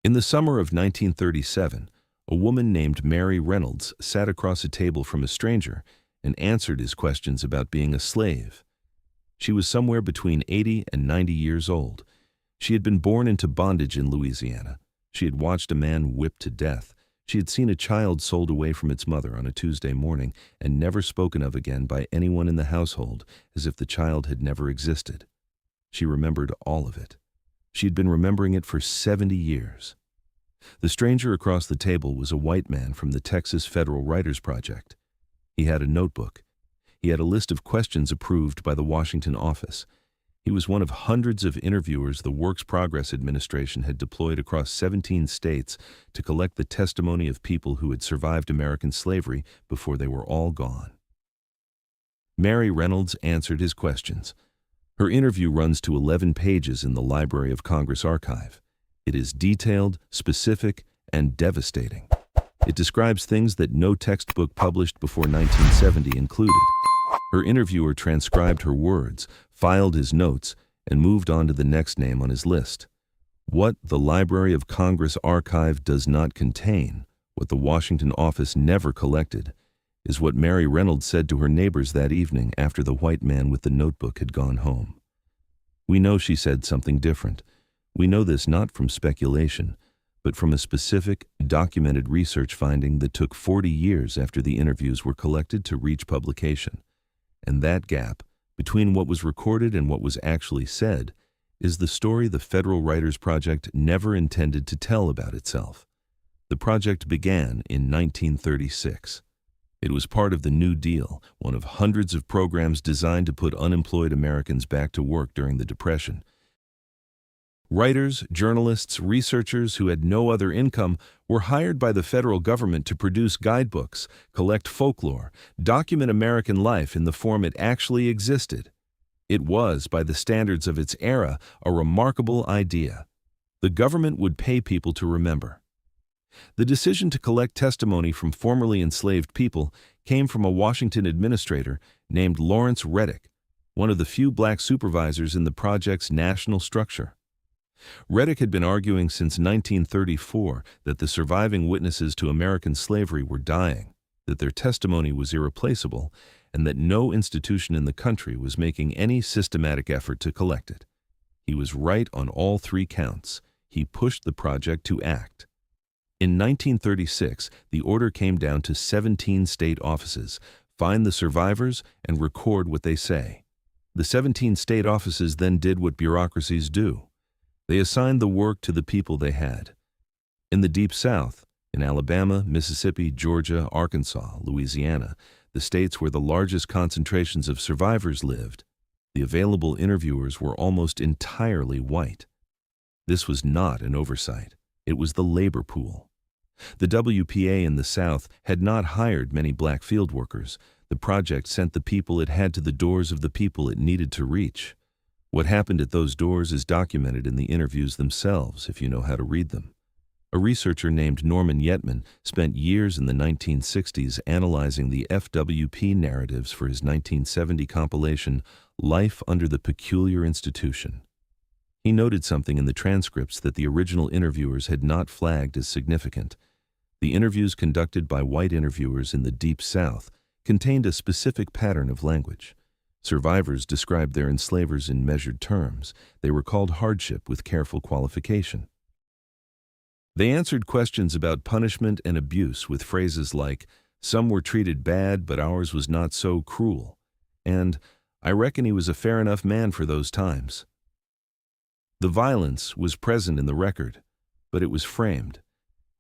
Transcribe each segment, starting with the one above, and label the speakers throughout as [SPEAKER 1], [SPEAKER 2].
[SPEAKER 1] In the summer of 1937, a woman named Mary Reynolds sat across a table from a stranger and answered his questions about being a slave. She was somewhere between 80 and 90 years old. She had been born into bondage in Louisiana. She had watched a man whipped to death. She had seen a child sold away from its mother on a Tuesday morning and never spoken of again by anyone in the household, as if the child had never existed. She remembered all of it. She had been remembering it for 70 years. The stranger across the table was a white man from the Texas Federal Writers Project. He had a notebook. He had a list of questions approved by the Washington office. He was one of hundreds of interviewers the Works Progress Administration had deployed across 17 states to collect the testimony of people who had survived American slavery before they were all gone. Mary Reynolds answered his questions. Her interview runs to 11 pages in the Library of Congress archive. It is detailed, specific, and devastating. It describes things that no textbook published before 1970 included. Her interviewer transcribed her words, filed his notes, and moved on to the next name on his list. What the Library of Congress archive does not contain, what the Washington office never collected, is what Mary Reynolds said to her neighbors that evening after the white man with the notebook had gone home. We know she said something different. We know this not from speculation, but from a specific, documented research finding that took 40 years after the interviews were collected to reach publication. And that gap, between what was recorded and what was actually said, is the story the Federal Writers Project never intended to tell about itself. The project began in 1936. It was part of the New Deal, one of hundreds of programs designed to put unemployed Americans back to work during the Depression. Writers, journalists, researchers who had no other income were hired by the federal government to produce guidebooks, collect folklore, document American life in the form it actually existed. It was, by the standards of its era, a remarkable idea. The government would pay people to remember. The decision to collect testimony from formerly enslaved people came from a Washington administrator named Lawrence Reddick, one of the few black supervisors in the project's national structure. Reddick had been arguing since 1934 that the surviving witnesses to American slavery were dying, that their testimony was irreplaceable, and that no institution in the country was making any systematic effort to collect it. He was right on all three counts. He pushed the project to act. In 1936, the order came down to 17 state offices: find the survivors and record what they say. The 17 state offices then did what bureaucracies do. They assigned the work to the people they had. In the Deep South, in Alabama, Mississippi, Georgia, Arkansas, Louisiana, the states where the largest concentrations of survivors lived, the available interviewers were almost entirely white. This was not an oversight. It was the labor pool. The WPA in the South had not hired many black field workers. The project sent the people it had to the doors of the people it needed to reach. What happened at those doors is documented in the interviews themselves, if you know how to read them. A researcher named Norman Yetman spent years in the 1960s analyzing the FWP narratives for his 1970 compilation, Life Under the Peculiar Institution. He noted something in the transcripts that the original interviewers had not flagged as significant. The interviews conducted by white interviewers in the Deep South contained a specific pattern of language. Survivors described their enslavers in measured terms. They recalled hardship with careful qualification. They answered questions about punishment and abuse with phrases like, "Some were treated bad, but ours was not so cruel," and "I reckon he was a fair enough man for those times." The violence was present in the record, but it was framed.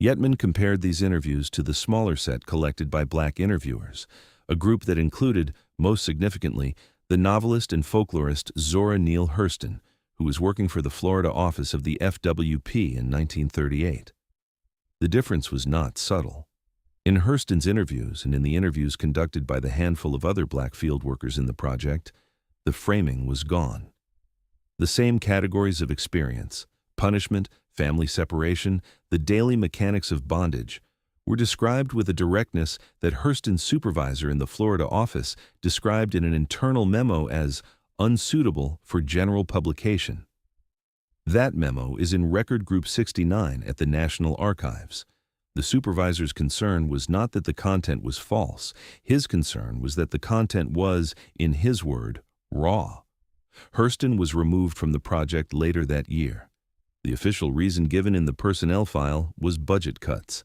[SPEAKER 1] Yetman compared these interviews to the smaller set collected by black interviewers, a group that included, most significantly, the novelist and folklorist Zora Neale Hurston, who was working for the Florida office of the FWP in 1938. The difference was not subtle. In Hurston's interviews and in the interviews conducted by the handful of other black field workers in the project, the framing was gone. The same categories of experience, punishment, family separation, the daily mechanics of bondage, were described with a directness that Hurston's supervisor in the Florida office described in an internal memo as unsuitable for general publication. That memo is in Record Group 69 at the National Archives. The supervisor's concern was not that the content was false. His concern was that the content was, in his word, raw. Hurston was removed from the project later that year. The official reason given in the personnel file was budget cuts.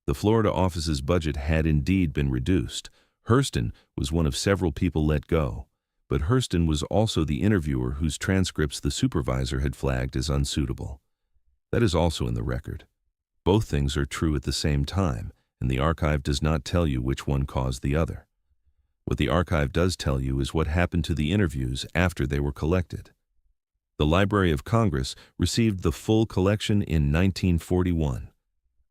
[SPEAKER 1] The Florida office's budget had indeed been reduced. Hurston was one of several people let go, but Hurston was also the interviewer whose transcripts the supervisor had flagged as unsuitable. That is also in the record. Both things are true at the same time, and the archive does not tell you which one caused the other. What the archive does tell you is what happened to the interviews after they were collected. The Library of Congress received the full collection in 1941.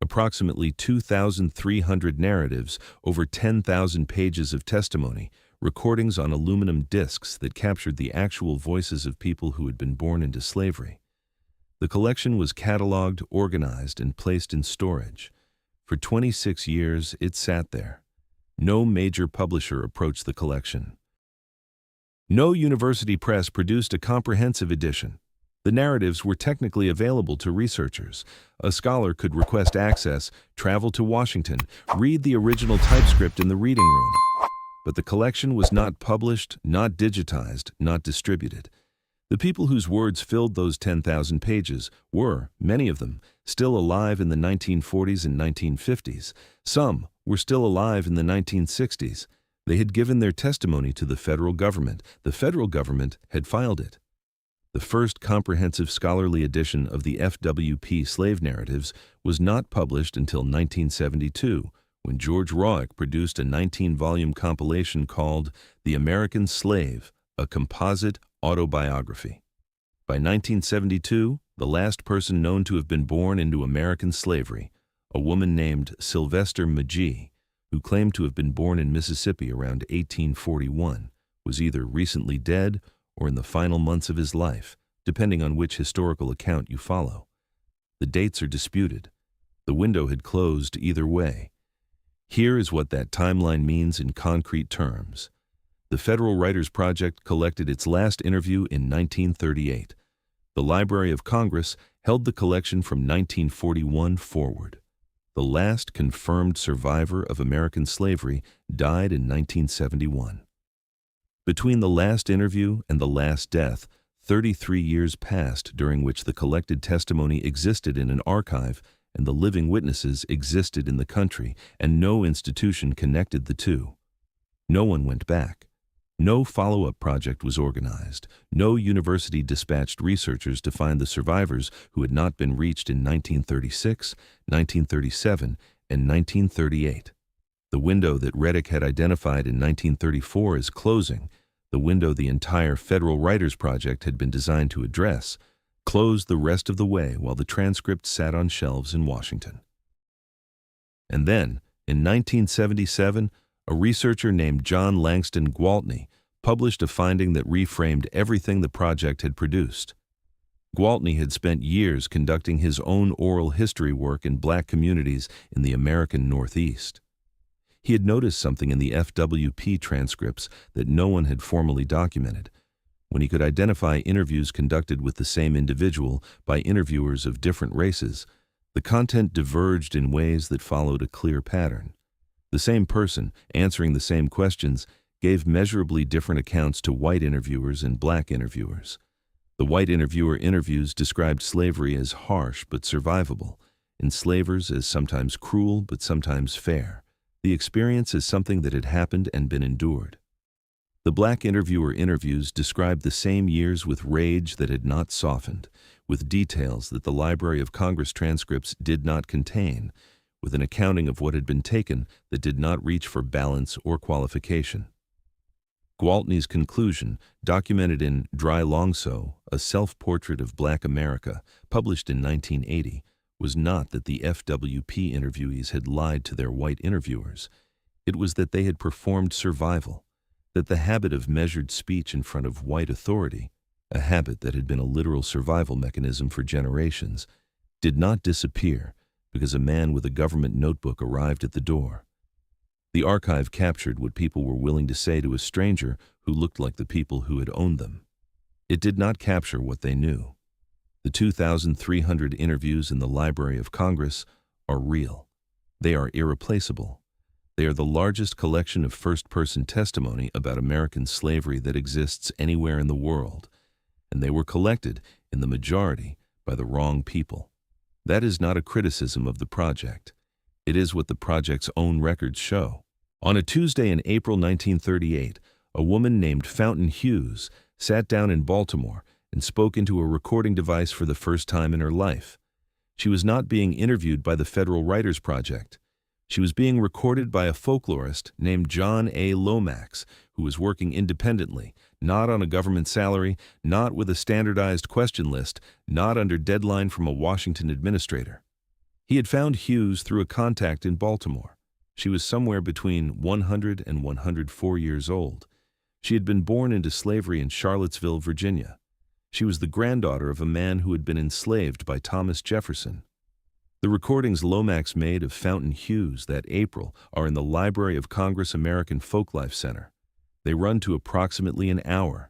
[SPEAKER 1] Approximately 2,300 narratives, over 10,000 pages of testimony, recordings on aluminum discs that captured the actual voices of people who had been born into slavery. The collection was cataloged, organized, and placed in storage. For 26 years, it sat there. No major publisher approached the collection. No university press produced a comprehensive edition. The narratives were technically available to researchers. A scholar could request access, travel to Washington, read the original typescript in the reading room. But the collection was not published, not digitized, not distributed. The people whose words filled those 10,000 pages were, many of them, still alive in the 1940s and 1950s. Some were still alive in the 1960s. They had given their testimony to the federal government. The federal government had filed it. The first comprehensive scholarly edition of the FWP slave narratives was not published until 1972, when George Roick produced a 19-volume compilation called The American Slave, a Composite Autobiography. By 1972, the last person known to have been born into American slavery, a woman named Sylvester Magee, who claimed to have been born in Mississippi around 1841, was either recently dead or in the final months of his life, depending on which historical account you follow. The dates are disputed. The window had closed either way. Here is what that timeline means in concrete terms. The Federal Writers Project collected its last interview in 1938. The Library of Congress held the collection from 1941 forward. The last confirmed survivor of American slavery died in 1971. Between the last interview and the last death, 33 years passed during which the collected testimony existed in an archive and the living witnesses existed in the country, and no institution connected the two. No one went back. No follow-up project was organized. No university dispatched researchers to find the survivors who had not been reached in 1936, 1937, and 1938. The window that Reddick had identified in 1934 as closing, the window the entire Federal Writers Project had been designed to address, closed the rest of the way while the transcript sat on shelves in Washington. And then, in 1977, a researcher named John Langston Gwaltney published a finding that reframed everything the project had produced. Gwaltney had spent years conducting his own oral history work in black communities in the American Northeast. He had noticed something in the FWP transcripts that no one had formally documented. When he could identify interviews conducted with the same individual by interviewers of different races, the content diverged in ways that followed a clear pattern. The same person, answering the same questions, gave measurably different accounts to white interviewers and black interviewers. The white interviewer interviews described slavery as harsh but survivable, enslavers as sometimes cruel but sometimes fair, the experience as something that had happened and been endured. The black interviewer interviews described the same years with rage that had not softened, with details that the Library of Congress transcripts did not contain, with an accounting of what had been taken that did not reach for balance or qualification. Gwaltney's conclusion, documented in Dry Longso, a self-portrait of Black America, published in 1980, was not that the FWP interviewees had lied to their white interviewers. It was that they had performed survival, that the habit of measured speech in front of white authority, a habit that had been a literal survival mechanism for generations, did not disappear because a man with a government notebook arrived at the door. The archive captured what people were willing to say to a stranger who looked like the people who had owned them. It did not capture what they knew. The 2,300 interviews in the Library of Congress are real. They are irreplaceable. They are the largest collection of first-person testimony about American slavery that exists anywhere in the world, and they were collected, in the majority, by the wrong people. That is not a criticism of the project. It is what the project's own records show. On a Tuesday in April 1938, a woman named Fountain Hughes sat down in Baltimore and spoke into a recording device for the first time in her life. She was not being interviewed by the Federal Writers Project. She was being recorded by a folklorist named John A. Lomax, who was working independently, not on a government salary, not with a standardized question list, not under deadline from a Washington administrator. He had found Hughes through a contact in Baltimore. She was somewhere between 100 and 104 years old. She had been born into slavery in Charlottesville, Virginia. She was the granddaughter of a man who had been enslaved by Thomas Jefferson. The recordings Lomax made of Fountain Hughes that April are in the Library of Congress American Folklife Center. They run to approximately an hour.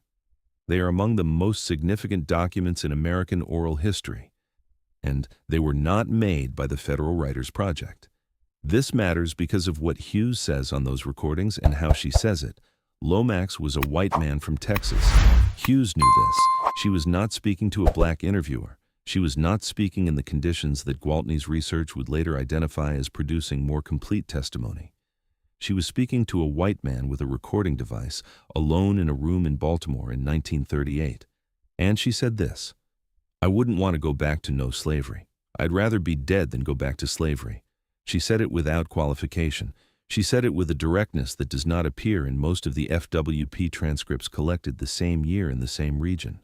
[SPEAKER 1] They are among the most significant documents in American oral history, and they were not made by the Federal Writers Project. This matters because of what Hughes says on those recordings and how she says it. Lomax was a white man from Texas. Hughes knew this. She was not speaking to a black interviewer. She was not speaking in the conditions that Gwaltney's research would later identify as producing more complete testimony. She was speaking to a white man with a recording device, alone in a room in Baltimore in 1938. And she said this: "I wouldn't want to go back to no slavery. I'd rather be dead than go back to slavery." She said it without qualification. She said it with a directness that does not appear in most of the FWP transcripts collected the same year in the same region.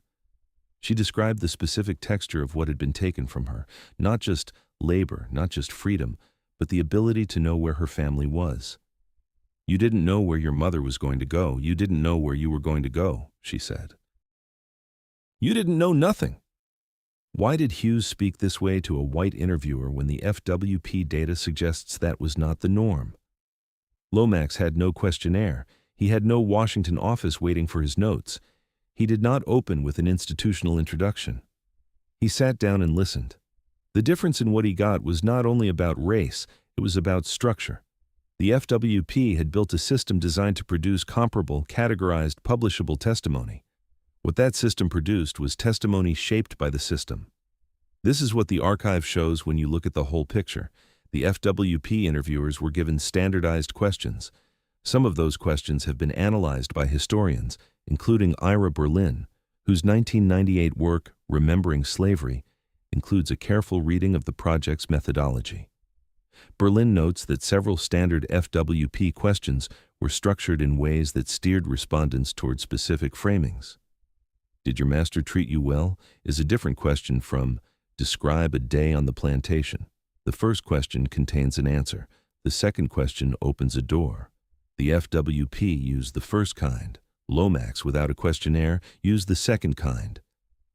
[SPEAKER 1] She described the specific texture of what had been taken from her, not just labor, not just freedom, but the ability to know where her family was. "You didn't know where your mother was going to go. You didn't know where you were going to go," she said. "You didn't know nothing." Why did Hughes speak this way to a white interviewer when the FWP data suggests that was not the norm? Lomax had no questionnaire. He had no Washington office waiting for his notes. He did not open with an institutional introduction. He sat down and listened. The difference in what he got was not only about race, it was about structure. The FWP had built a system designed to produce comparable, categorized, publishable testimony. What that system produced was testimony shaped by the system. This is what the archive shows when you look at the whole picture. The FWP interviewers were given standardized questions. Some of those questions have been analyzed by historians, including Ira Berlin, whose 1998 work, Remembering Slavery, includes a careful reading of the project's methodology. Berlin notes that several standard FWP questions were structured in ways that steered respondents toward specific framings. "Did your master treat you well?" is a different question from "Describe a day on the plantation." The first question contains an answer. The second question opens a door. The FWP used the first kind. Lomax, without a questionnaire, used the second kind.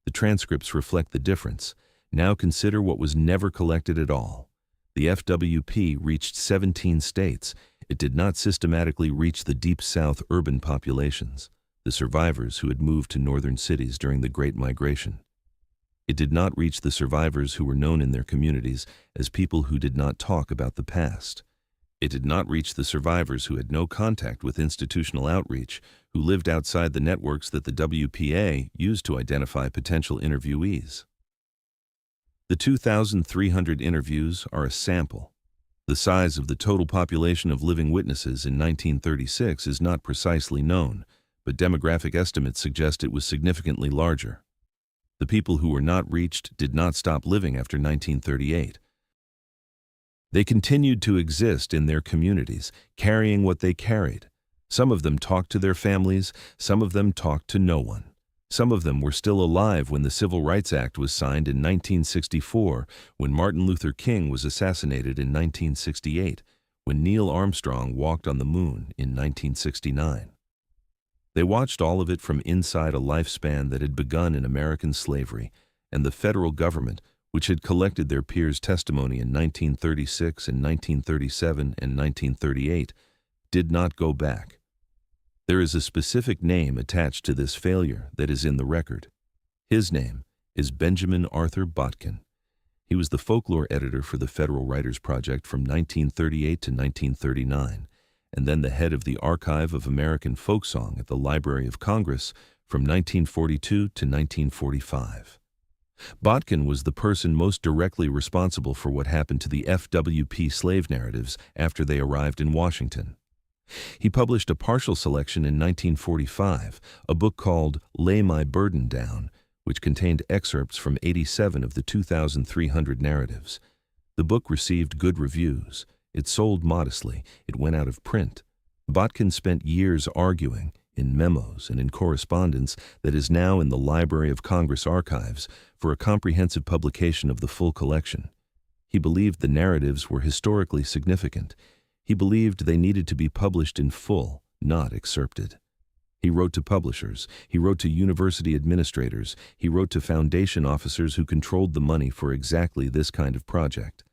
[SPEAKER 1] The transcripts reflect the difference. Now consider what was never collected at all. The FWP reached 17 states. It did not systematically reach the Deep South urban populations, the survivors who had moved to northern cities during the Great Migration. It did not reach the survivors who were known in their communities as people who did not talk about the past. It did not reach the survivors who had no contact with institutional outreach, who lived outside the networks that the WPA used to identify potential interviewees. The 2,300 interviews are a sample. The size of the total population of living witnesses in 1936 is not precisely known, but demographic estimates suggest it was significantly larger. The people who were not reached did not stop living after 1938. They continued to exist in their communities, carrying what they carried. Some of them talked to their families, some of them talked to no one. Some of them were still alive when the Civil Rights Act was signed in 1964, when Martin Luther King was assassinated in 1968, when Neil Armstrong walked on the moon in 1969. They watched all of it from inside a lifespan that had begun in American slavery, and the federal government, which had collected their peers' testimony in 1936 and 1937 and 1938, did not go back. There is a specific name attached to this failure that is in the record. His name is Benjamin Arthur Botkin. He was the folklore editor for the Federal Writers Project from 1938 to 1939, and then the head of the Archive of American Folksong at the Library of Congress from 1942 to 1945. Botkin was the person most directly responsible for what happened to the FWP slave narratives after they arrived in Washington. He published a partial selection in 1945, a book called Lay My Burden Down, which contained excerpts from 87 of the 2,300 narratives. The book received good reviews. It sold modestly. It went out of print. Botkin spent years arguing, in memos and in correspondence that is now in the Library of Congress archives, for a comprehensive publication of the full collection. He believed the narratives were historically significant. He believed they needed to be published in full, not excerpted. He wrote to publishers. He wrote to university administrators. He wrote to foundation officers who controlled the money for exactly this kind of project.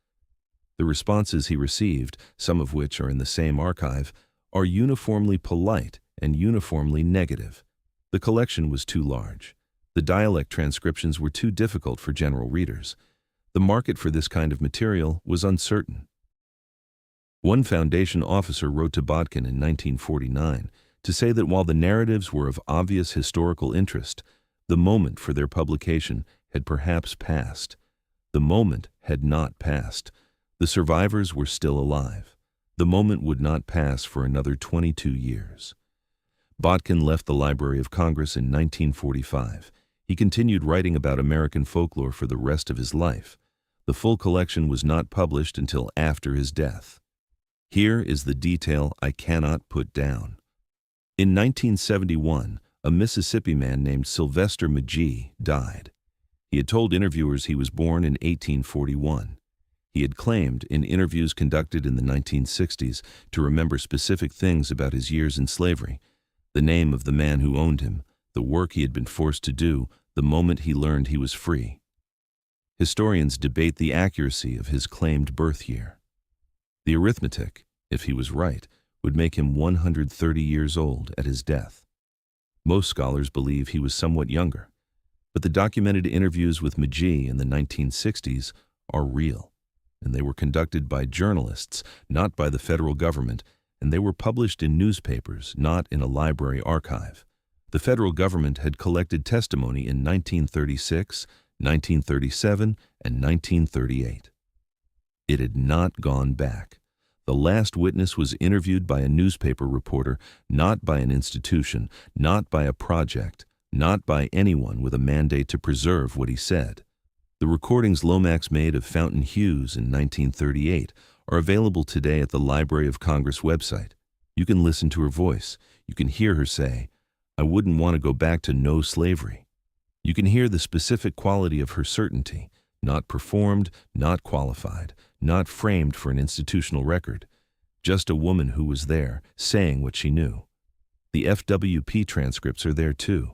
[SPEAKER 1] The responses he received, some of which are in the same archive, are uniformly polite and uniformly negative. The collection was too large. The dialect transcriptions were too difficult for general readers. The market for this kind of material was uncertain. One foundation officer wrote to Botkin in 1949 to say that while the narratives were of obvious historical interest, the moment for their publication had perhaps passed. The moment had not passed. The survivors were still alive. The moment would not pass for another 22 years. Botkin left the Library of Congress in 1945. He continued writing about American folklore for the rest of his life. The full collection was not published until after his death. Here is the detail I cannot put down. In 1971, a Mississippi man named Sylvester Magee died. He had told interviewers he was born in 1841. He had claimed, in interviews conducted in the 1960s, to remember specific things about his years in slavery: the name of the man who owned him, the work he had been forced to do, the moment he learned he was free. Historians debate the accuracy of his claimed birth year. The arithmetic, if he was right, would make him 130 years old at his death. Most scholars believe he was somewhat younger, but the documented interviews with Magee in the 1960s are real, and they were conducted by journalists, not by the federal government, and they were published in newspapers, not in a library archive. The federal government had collected testimony in 1936, 1937, and 1938. It had not gone back. The last witness was interviewed by a newspaper reporter, not by an institution, not by a project, not by anyone with a mandate to preserve what he said. The recordings Lomax made of Fountain Hughes in 1938 are available today at the Library of Congress website. You can listen to her voice. You can hear her say, "I wouldn't want to go back to no slavery." You can hear the specific quality of her certainty, not performed, not qualified, not framed for an institutional record. Just a woman who was there, saying what she knew. The FWP transcripts are there too.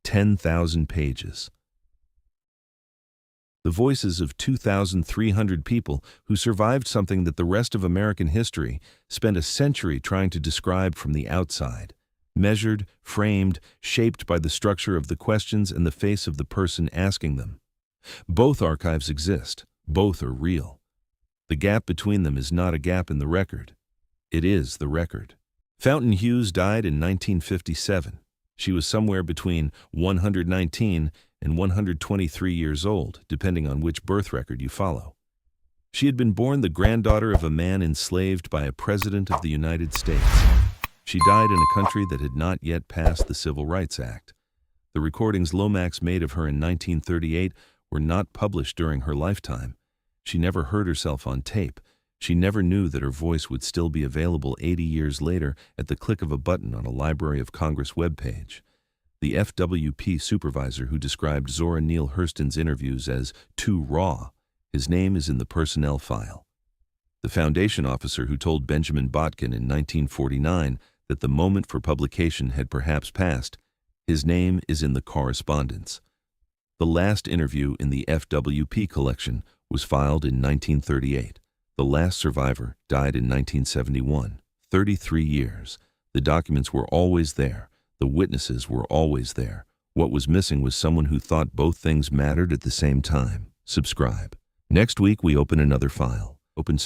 [SPEAKER 1] 10,000 pages. The voices of 2,300 people who survived something that the rest of American history spent a century trying to describe from the outside. Measured, framed, shaped by the structure of the questions and the face of the person asking them. Both archives exist. Both are real. The gap between them is not a gap in the record. It is the record. Fountain Hughes died in 1957. She was somewhere between 119 and 123 years old, depending on which birth record you follow. She had been born the granddaughter of a man enslaved by a president of the United States. She died in a country that had not yet passed the Civil Rights Act. The recordings Lomax made of her in 1938 were not published during her lifetime. She never heard herself on tape. She never knew that her voice would still be available 80 years later at the click of a button on a Library of Congress webpage. The FWP supervisor who described Zora Neale Hurston's interviews as too raw, his name is in the personnel file. The foundation officer who told Benjamin Botkin in 1949 that the moment for publication had perhaps passed, his name is in the correspondence. The last interview in the FWP collection was filed in 1938. The last survivor died in 1971. 33 years. The documents were always there. The witnesses were always there. What was missing was someone who thought both things mattered at the same time. Subscribe. Next week we open another file. Open